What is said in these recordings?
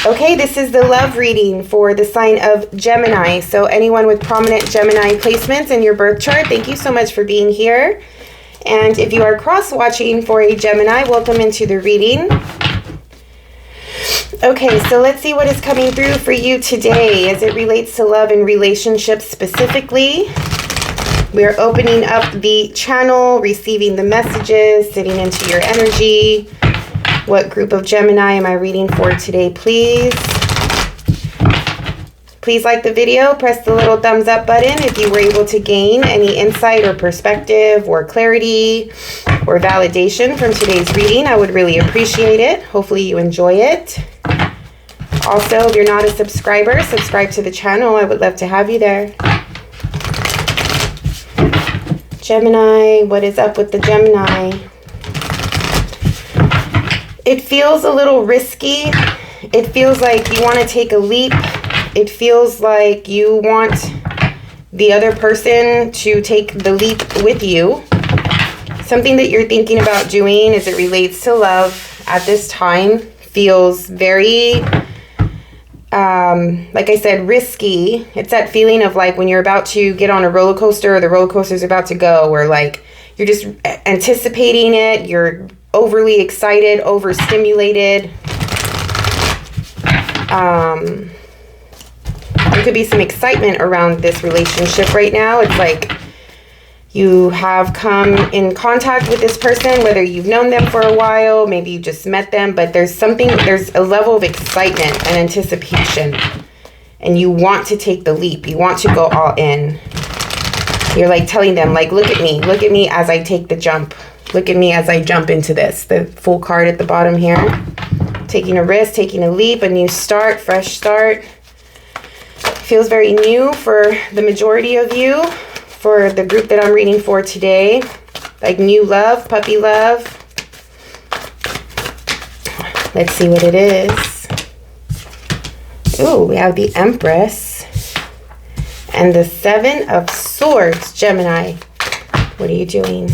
Okay, this is the love reading for the sign of Gemini. So anyone with prominent Gemini placements in your birth chart, thank you so much for being here. And if you are cross-watching for a Gemini, welcome into the reading. Okay, so let's see what is coming through for you today as it relates to love and relationships specifically. We are opening up the channel, receiving the messages, sitting into your energy. What group of Gemini am I reading for today, please? Please like the video, press the little thumbs up button if you were able to gain any insight or perspective or clarity or validation from today's reading. I would really appreciate it. Hopefully you enjoy it. Also, if you're not a subscriber, subscribe to the channel. I would love to have you there. Gemini, what is up with the Gemini? It feels a little risky. It feels like you want to take a leap. It feels like you want the other person to take the leap with you. Something that you're thinking about doing as it relates to love at this time feels very, like I said, risky. It's that feeling of like when you're about to get on a roller coaster or the roller coaster's about to go, or like you're just anticipating it. You're overly excited, overstimulated. There could be some excitement around this relationship right now. It's like you have come in contact with this person, whether you've known them for a while, maybe you just met them, but there's a level of excitement and anticipation, and you want to take the leap. You want to go all in. You're like telling them, like, look at me as I take the jump. Look at me as I jump into this. The full card at the bottom here. Taking a risk, taking a leap, a new start, fresh start. Feels very new for the majority of you. For the group that I'm reading for today. Like new love, puppy love. Let's see what it is. Ooh, we have the Empress. And the Seven of Swords, Gemini. What are you doing?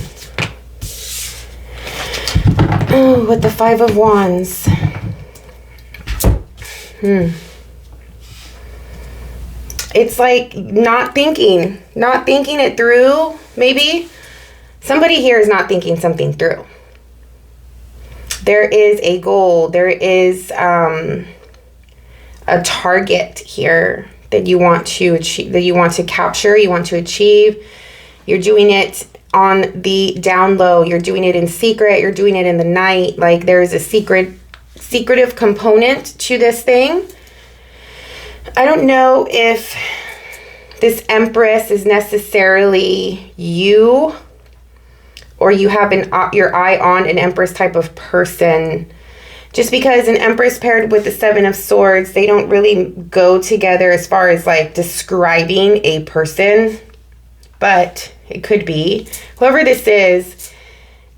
Oh, with the Five of Wands. It's like not thinking it through, maybe. Somebody here is not thinking something through. There is a goal. There is a target here that you want to achieve, that you want to capture, you want to achieve. You're doing it on the down low. You're doing it in secret. You're doing it in the night. Like there's a secretive component to this thing. I don't know if this Empress is necessarily you, or you have your eye on an Empress type of person. Just because an Empress paired with the Seven of Swords, they don't really go together as far as like describing a person, but it could be. Whoever this is,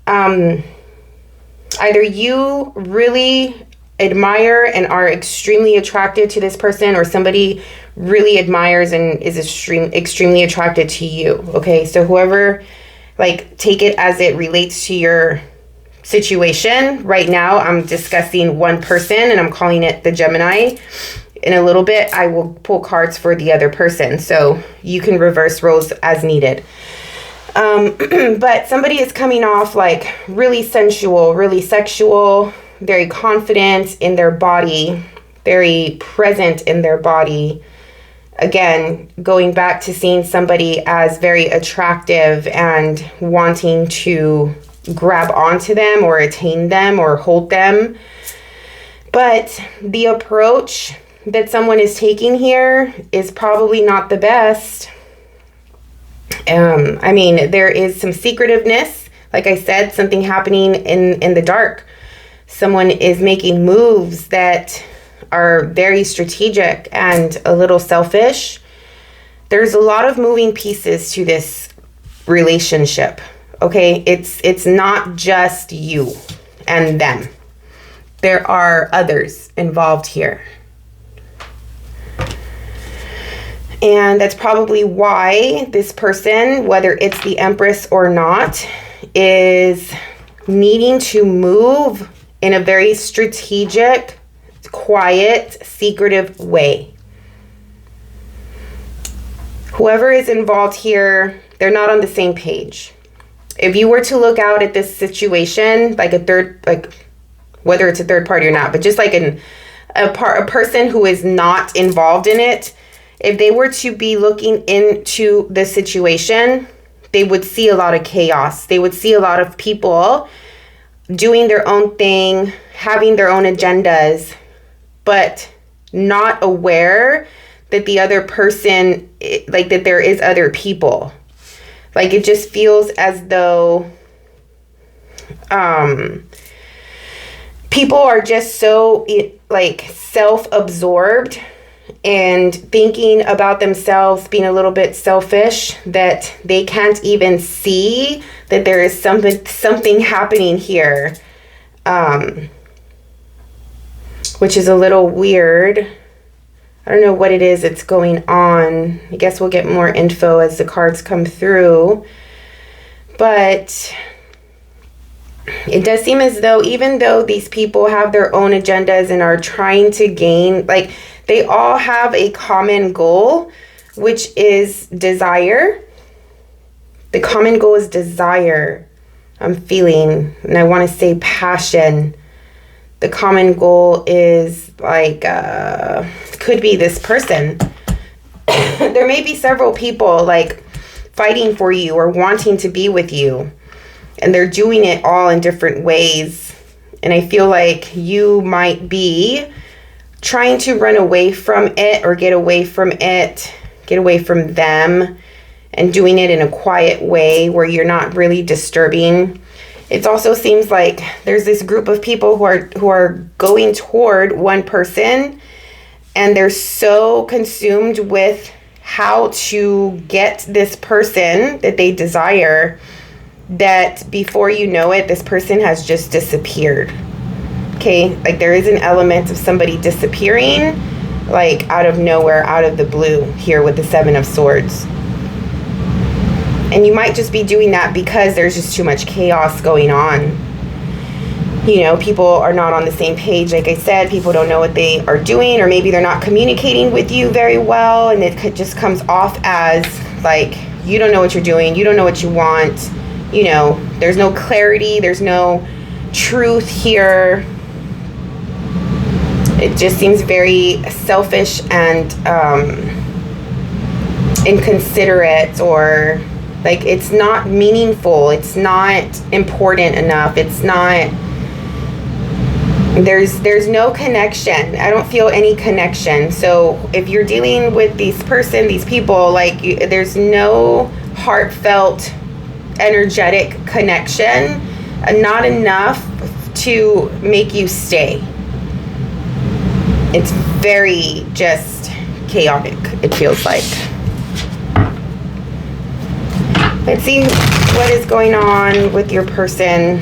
either you really admire and are extremely attracted to this person, or somebody really admires and is extremely attracted to you. Okay, so whoever, like, take it as it relates to your situation. Right now I'm discussing one person and I'm calling it the Gemini. In a little bit I will pull cards for the other person, so you can reverse roles as needed. But somebody is coming off like really sensual, really sexual, very confident in their body, very present in their body. Again, going back to seeing somebody as very attractive and wanting to grab onto them or attain them or hold them. But the approach that someone is taking here is probably not the best. I mean, there is some secretiveness. Like I said, something happening in the dark. Someone is making moves that are very strategic and a little selfish. There's a lot of moving pieces to this relationship. Okay, it's not just you and them. There are others involved here. And that's probably why this person, whether it's the Empress or not, is needing to move in a very strategic, quiet, secretive way. Whoever is involved here, they're not on the same page. If you were to look out at this situation, like whether it's a third party or not, but just like a person who is not involved in it, if they were to be looking into the situation, they would see a lot of chaos. They would see a lot of people doing their own thing, having their own agendas, but not aware that the other person, like that there is other people. Like it just feels as though people are just so like self-absorbed and thinking about themselves, being a little bit selfish, that they can't even see that there is something happening here, which is a little weird. I don't know what it is that's going on. I guess we'll get more info as the cards come through. But it does seem as though even though these people have their own agendas and are trying to gain, like they all have a common goal, which is desire. The common goal is desire. I'm feeling, and I want to say passion. The common goal is like, could be this person. There may be several people like fighting for you or wanting to be with you. And they're doing it all in different ways. And I feel like you might be trying to run away from it or get away from it, get away from them, and doing it in a quiet way where you're not really disturbing. It also seems like there's this group of people who are going toward one person, and they're so consumed with how to get this person that they desire that before you know it, this person has just disappeared. Okay, like there is an element of somebody disappearing, like out of nowhere, out of the blue here with the Seven of Swords. And you might just be doing that because there's just too much chaos going on. You know, people are not on the same page. Like I said, people don't know what they are doing, or maybe they're not communicating with you very well. And it just comes off as like, you don't know what you're doing. You don't know what you want. You know, there's no clarity. There's no truth here. It just seems very selfish and inconsiderate, or like it's not meaningful. It's not important enough. It's not, there's no connection. I don't feel any connection. So if you're dealing with these people, like there's no heartfelt, energetic connection, not enough to make you stay. It's very just chaotic, it feels like. Let's see what is going on with your person.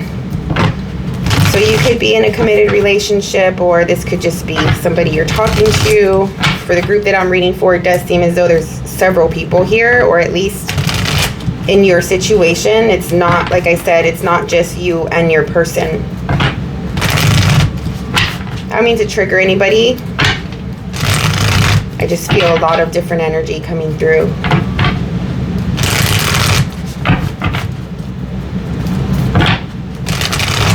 So you could be in a committed relationship, or this could just be somebody you're talking to. For the group that I'm reading for, it does seem as though there's several people here, or at least in your situation. It's not, like I said, it's not just you and your person. I don't mean to trigger anybody. I just feel a lot of different energy coming through.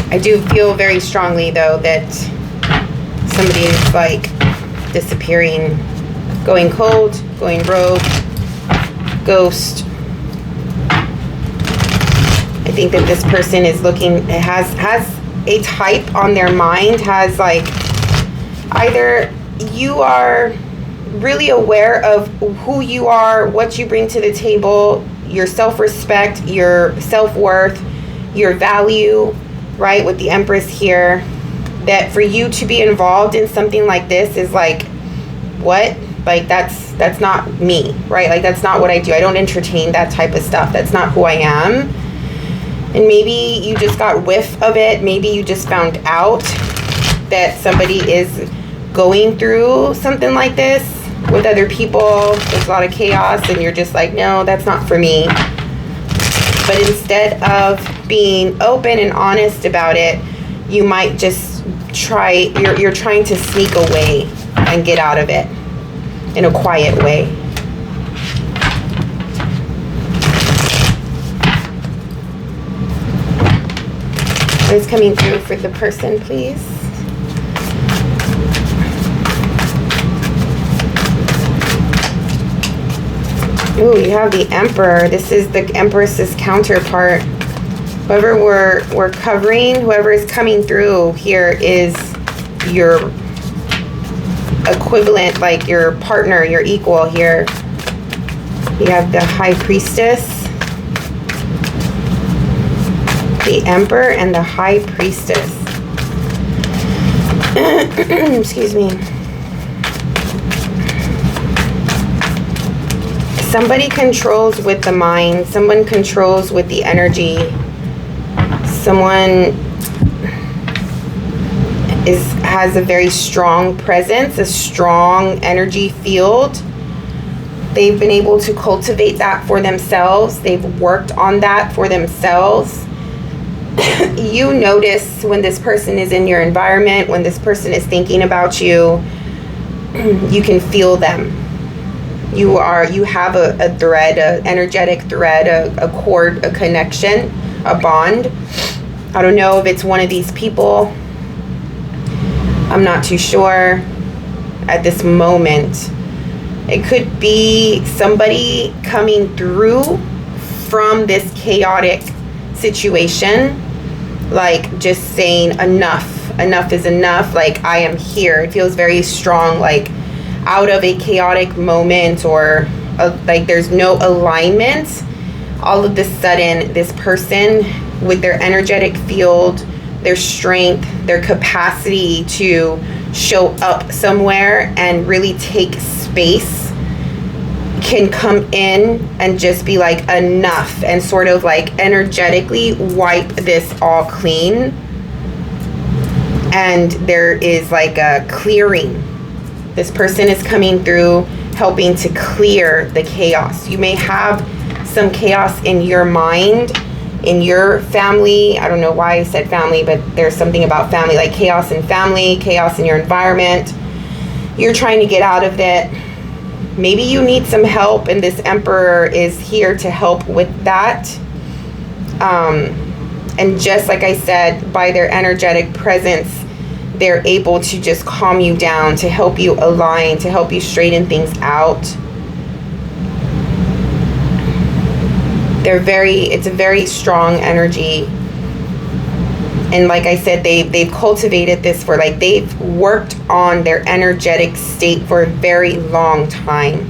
I do feel very strongly, though, that somebody is like disappearing, going cold, going rogue, ghost. I think that this person is looking, has a type on their mind, has like, either you are really aware of who you are, what you bring to the table, your self-respect, your self-worth, your value, right, with the Empress here, that for you to be involved in something like this is like, what? Like that's not me, right? Like that's not what I do. I don't entertain that type of stuff. That's not who I am. And maybe you just got whiff of it. Maybe you just found out that somebody is going through something like this with other people. There's a lot of chaos and you're just like, no, that's not for me. But instead of being open and honest about it, you might just you're trying to sneak away and get out of it in a quiet way. What is coming through for the person, please? Ooh, you have the Emperor. This is the Empress's counterpart. Whoever we're covering, whoever is coming through here is your equivalent, like your partner, your equal here. You have the High Priestess, the Emperor, and the High Priestess. Excuse me. Somebody controls with the mind. Someone controls with the energy. Someone has a very strong presence, a strong energy field. They've been able to cultivate that for themselves. They've worked on that for themselves. You notice when this person is in your environment, when this person is thinking about you, you can feel them. You have a thread, an energetic thread, a cord, a connection, a bond. I don't know if it's one of these people. I'm not too sure at this moment. It could be somebody coming through from this chaotic situation, like just saying enough is enough, like I am here. It feels very strong, like out of a chaotic moment, or like there's no alignment. All of a sudden, this person with their energetic field, their strength, their capacity to show up somewhere and really take space, can come in and just be like enough, and sort of like energetically wipe this all clean. And there is like a clearing. This person is coming through, helping to clear the chaos. You may have some chaos in your mind, in your family. I don't know why I said family, but there's something about family, like chaos in family, chaos in your environment. You're trying to get out of it. Maybe you need some help, and this Emperor is here to help with that. And just like I said, by their energetic presence, they're able to just calm you down, to help you align, to help you straighten things out. It's a very strong energy. And like I said, they've cultivated this for, like, they've worked on their energetic state for a very long time.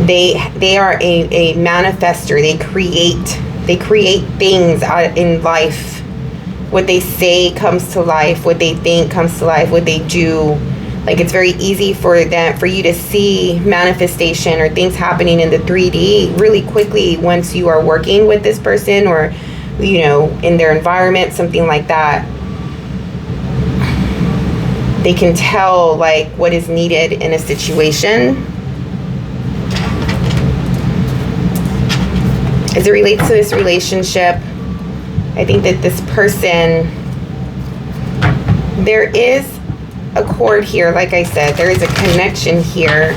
They are a manifester. They create things out in life. What they say comes to life. What they think comes to life. What they do. Like, it's very easy for you to see manifestation or things happening in the 3D really quickly once you are working with this person, or, you know, in their environment, something like that. They can tell, like, what is needed in a situation. As it relates to this relationship, I think that this person, there is a cord here. Like I said, there is a connection here.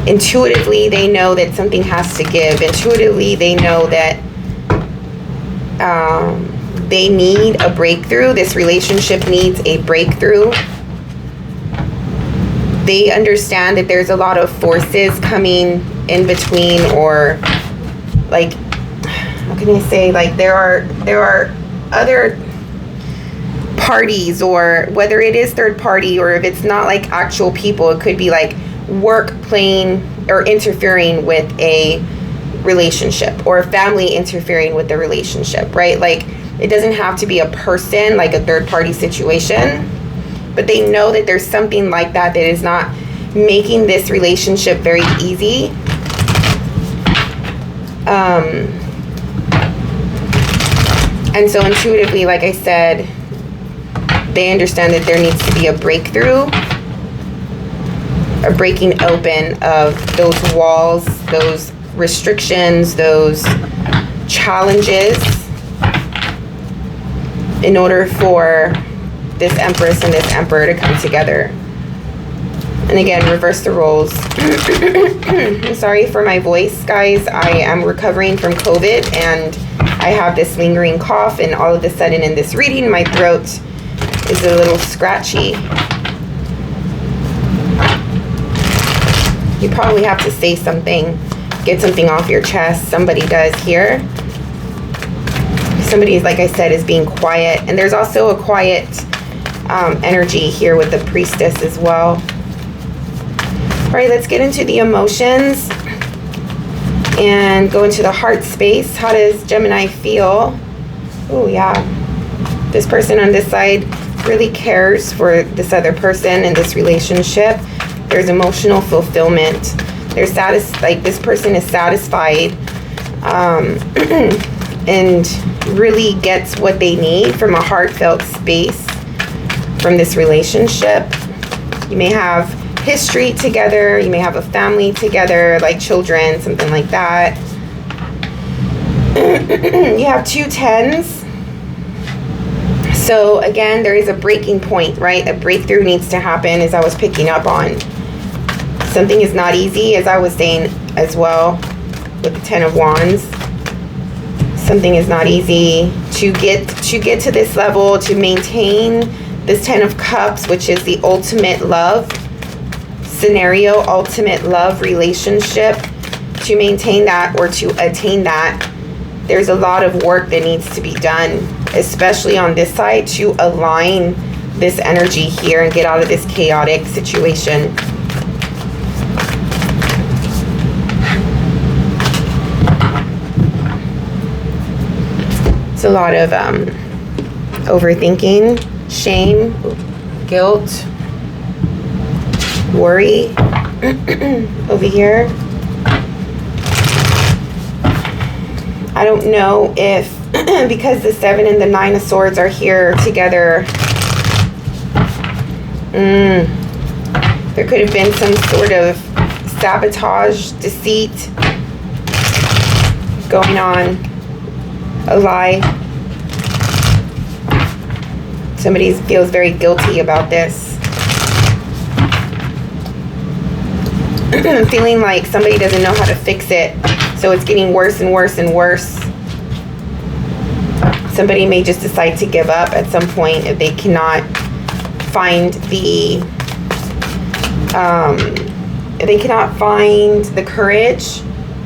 Intuitively, they know that something has to give. Intuitively, they know that they need a breakthrough. This relationship needs a breakthrough. They understand that there's a lot of forces coming in between, or, like, how can I say, like, there are other parties, or whether it is third party, or if it's not like actual people, it could be like work playing or interfering with a relationship, or a family interfering with the relationship, right? Like, it doesn't have to be a person, like a third party situation, but they know that there's something like that that is not making this relationship very easy. And so intuitively, like I said, they understand that there needs to be a breakthrough, a breaking open of those walls, those restrictions, those challenges. in order for this Empress and this Emperor to come together. And again, reverse the roles. I'm sorry for my voice, guys. I am recovering from COVID and I have this lingering cough, and all of a sudden in this reading, my throat is a little scratchy. You probably have to say something, get something off your chest. Somebody does here. Somebody, like I said, is being quiet. And there's also a quiet energy here with the Priestess as well. All right, let's get into the emotions and go into the heart space. How does Gemini feel? Oh, yeah. This person on this side really cares for this other person in this relationship. There's emotional fulfillment. They're like this person is satisfied and really gets what they need from a heartfelt space from this relationship. You may have history together. You may have a family together, like children, something like that. You have 2 tens. So again, there is a breaking point, right? A breakthrough needs to happen, as I was picking up on. Something is not easy, as I was saying as well with the 10 of Wands. Something is not easy to get to this level, to maintain this 10 of Cups, which is the ultimate love scenario, ultimate love relationship. To maintain that or to attain that, there's a lot of work that needs to be done, especially on this side, to align this energy here and get out of this chaotic situation. It's a lot of overthinking, shame, guilt, worry over here. I don't know if because the 7 and the 9 of Swords are here together, there could have been some sort of sabotage, deceit going on, a lie. Somebody feels very guilty about this. I'm feeling like somebody doesn't know how to fix it, so it's getting worse and worse and worse. Somebody may just decide to give up at some point if they cannot find the courage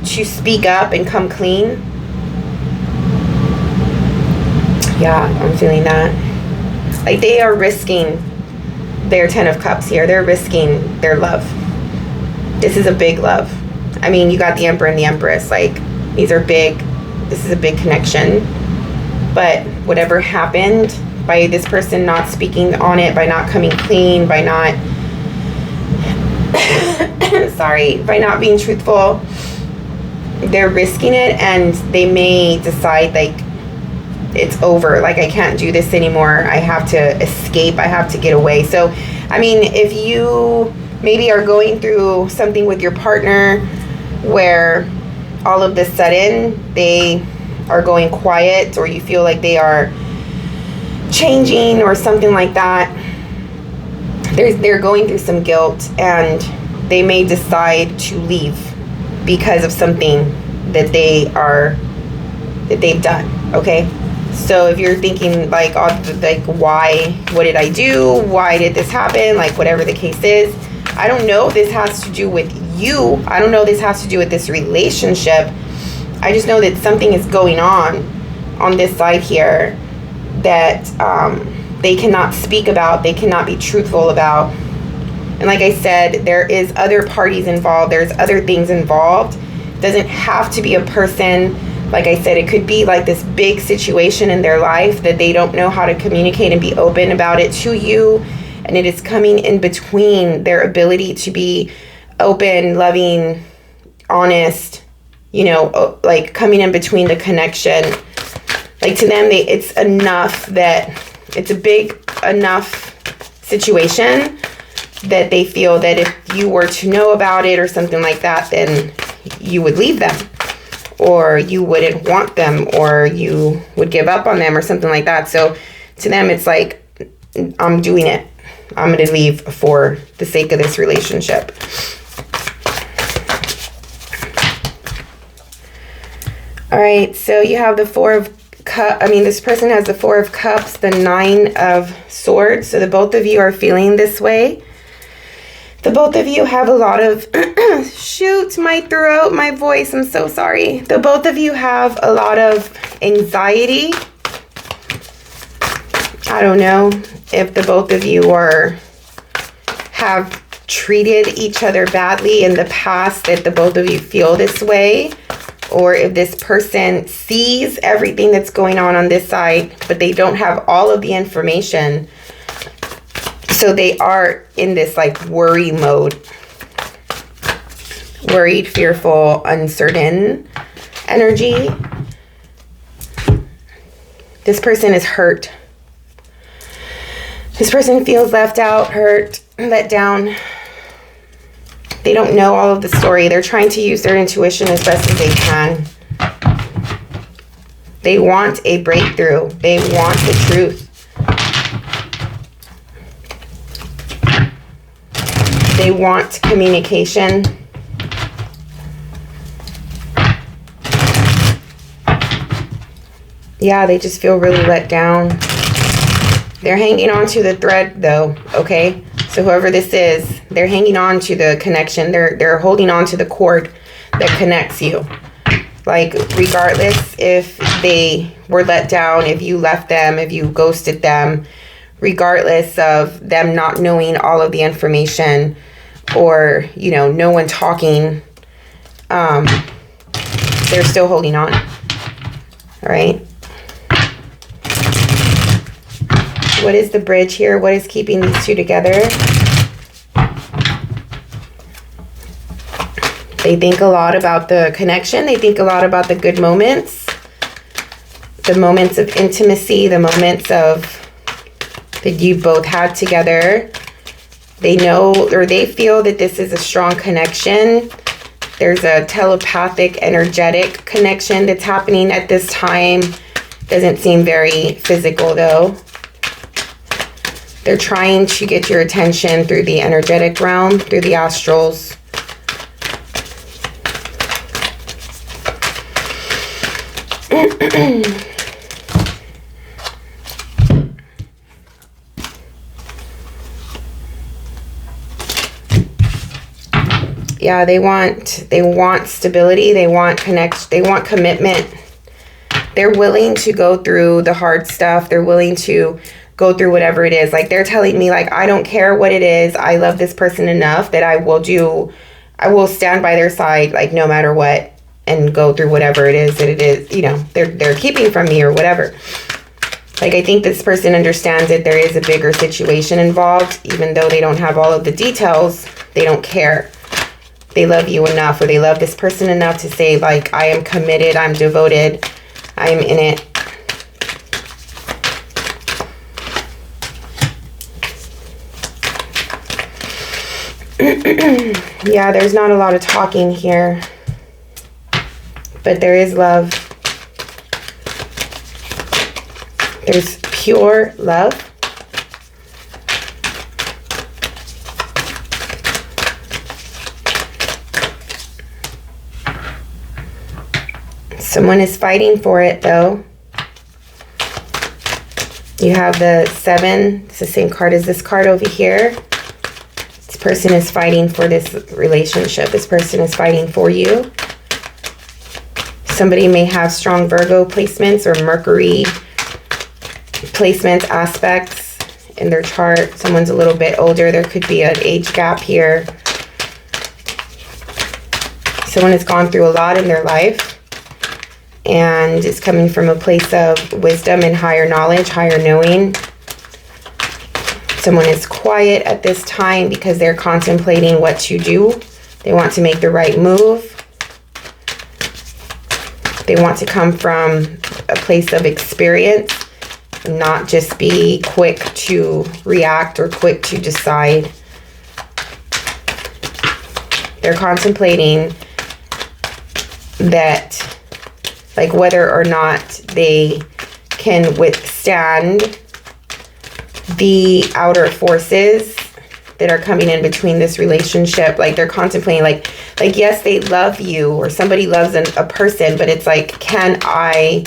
to speak up and come clean. Yeah, I'm feeling that. Like they are risking their 10 of Cups here. They're risking their love. This is a big love. I mean, you got the Emperor and the Empress. Like, these are big. This is a big connection. But whatever happened by this person not speaking on it, by not coming clean, by not by not being truthful, they're risking it, and they may decide like it's over, like I can't do this anymore, I have to escape, I have to get away. So I mean, if you maybe are going through something with your partner where all of a sudden they are going quiet, or you feel like they are changing or something like that, they're going through some guilt, and they may decide to leave because of something that they've done. Okay, so if you're thinking like, why, what did I do, why did this happen, like whatever the case is, I don't know if this has to do with you, I don't know if this has to do with this relationship. I just know that something is going on this side here that they cannot speak about, they cannot be truthful about. And like I said, there is other parties involved, there's other things involved. It doesn't have to be a person. Like I said, it could be like this big situation in their life that they don't know how to communicate and be open about it to you. And it is coming in between their ability to be open, loving, honest, you know, like coming in between the connection. Like to them, it's enough that it's a big enough situation that they feel that if you were to know about it or something like that, then you would leave them, or you wouldn't want them, or you would give up on them or something like that. So To them, it's like, I'm doing it. I'm going to leave for the sake of this relationship. All right, so you have the Four of Cups. I mean, this person has the Four of Cups, the Nine of Swords. So the both of you are feeling this way. The both of you have a lot of, shoot, my throat, my voice, I'm so sorry. The both of you have a lot of anxiety. I don't know if the both of you have treated each other badly in the past, that the both of you feel this way, or if this person sees everything that's going on this side, but they don't have all of the information. So they are in this like worry mode. Worried, fearful, uncertain energy. This person is hurt. This person feels left out, hurt, let down. They don't know all of the story. They're trying to use their intuition as best as they can. They want a breakthrough. They want the truth. They want communication. Yeah, they just feel really let down. They're hanging on to the thread though, okay? So whoever this is, they're hanging on to the connection. They're holding on to the cord that connects you. Like, regardless if they were let down, if you left them, if you ghosted them, regardless of them not knowing all of the information, or, you know, no one talking, they're still holding on. All right. What is the bridge here? What is keeping these two together? They think a lot about the connection. They think a lot about the good moments. The moments of intimacy. The moments of that you both had together. They know, or they feel that this is a strong connection. There's a telepathic, energetic connection that's happening at this time. Doesn't seem very physical though. They're trying to get your attention through the energetic realm, through the astrals. Yeah, they want stability, they want commitment. They're willing to go through the hard stuff. They're willing to go through whatever it is. Like, they're telling me, like, I don't care what it is. I love this person enough that I will stand by their side, like, no matter what, and go through whatever it is that it is, you know, they're keeping from me or whatever. Like, I think this person understands that there is a bigger situation involved. Even though they don't have all of the details, they don't care. They love you enough, or they love this person enough to say, like, I am committed, I'm devoted, I'm in it. Yeah, there's not a lot of talking here, but there is love. There's pure love. Someone is fighting for it though. You have the 7. It's the same card as this card over here. This person is fighting for this relationship. This person is fighting for you. Somebody may have strong Virgo placements or Mercury placements, aspects in their chart. Someone's a little bit older. There could be an age gap here. Someone has gone through a lot in their life and is coming from a place of wisdom and higher knowledge, higher knowing. Someone is quiet at this time because they're contemplating what to do. They want to make the right move. They want to come from a place of experience, not just be quick to react or quick to decide. They're contemplating that, like, whether or not they can withstand the outer forces that are coming in between this relationship. Like they're contemplating, like yes, they love you, or somebody loves a person, but it's like, am I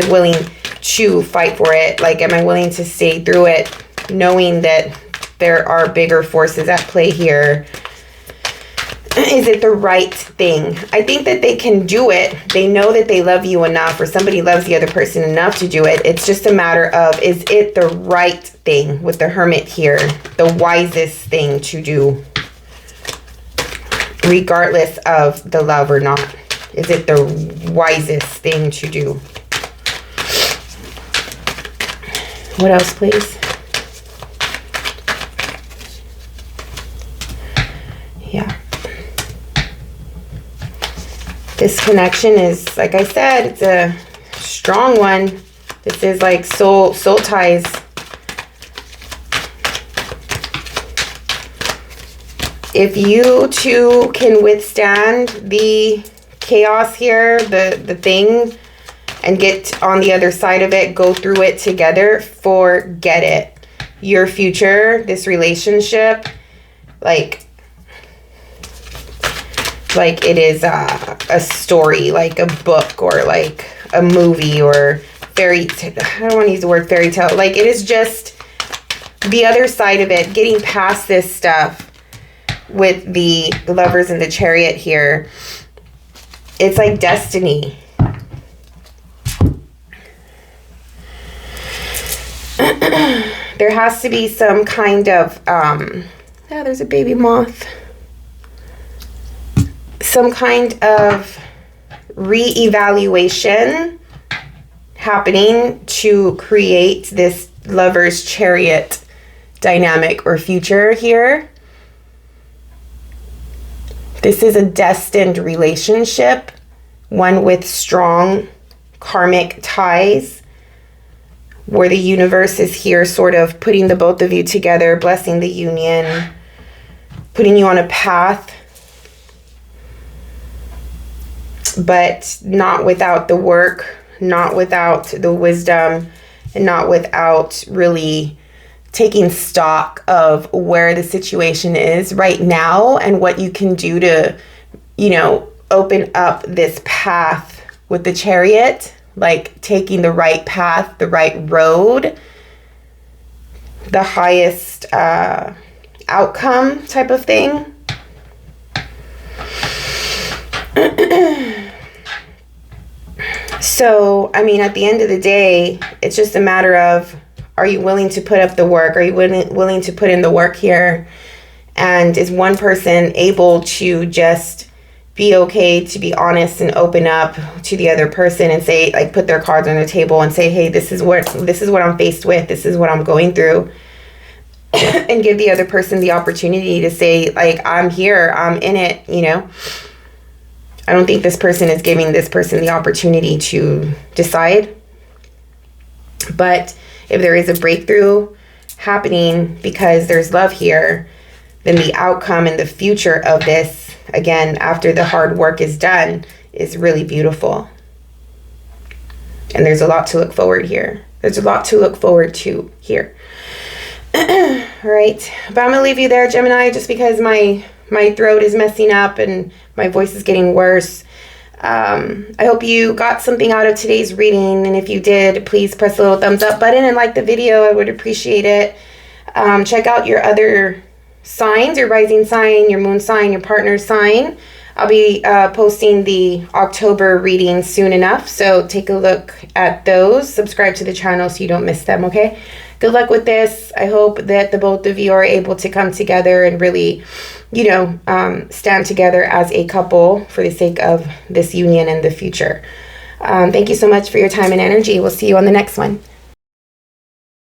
willing to fight for it? Like, am I willing to stay through it, knowing that there are bigger forces at play here? Is it the right thing? I think that they can do it. They know that they love you enough, or somebody loves the other person enough to do it. It's just a matter of, is it the right thing with the Hermit here? The wisest thing to do, regardless of the love or not. Is it the wisest thing to do? What else, please? Yeah. This connection is, like I said, it's a strong one. This is like soul ties. If you two can withstand the chaos here, the thing, and get on the other side of it, go through it together, forget it. Your future, this relationship, like it is a story, like a book, or like a movie, or I don't want to use the word fairy tale. Like, it is just the other side of it, getting past this stuff with the Lovers and the Chariot here. It's like destiny. There has to be some kind of, there's a baby moth. Some kind of re-evaluation happening to create this Lover's Chariot dynamic or future here. This is a destined relationship, one with strong karmic ties, where the universe is here sort of putting the both of you together, blessing the union, putting you on a path, but not without the work, not without the wisdom, and not without really taking stock of where the situation is right now and what you can do to, open up this path with the Chariot, like taking the right path, the right road, the highest outcome type of thing. So, at the end of the day, it's just a matter of, are you willing to put up the work? Are you willing to put in the work here? And is one person able to just be okay to be honest and open up to the other person and say, like, put their cards on the table and say, hey, this is what I'm faced with. This is what I'm going through. And give the other person the opportunity to say, like, I'm here, I'm in it, I don't think this person is giving this person the opportunity to decide. But if there is a breakthrough happening because there's love here, then the outcome and the future of this, again, after the hard work is done, is really beautiful. And there's a lot to look forward here. There's a lot to look forward to here. All right. But I'm going to leave you there, Gemini, just because my throat is messing up and my voice is getting worse. I hope you got something out of today's reading. And if you did, please press the little thumbs up button and like the video. I would appreciate it. Check out your other signs, your rising sign, your moon sign, your partner sign. I'll be posting the October reading soon enough. So take a look at those. Subscribe to the channel so you don't miss them, okay? Good luck with this. I hope that the both of you are able to come together and really, stand together as a couple for the sake of this union and the future. Thank you so much for your time and energy. We'll see you on the next one.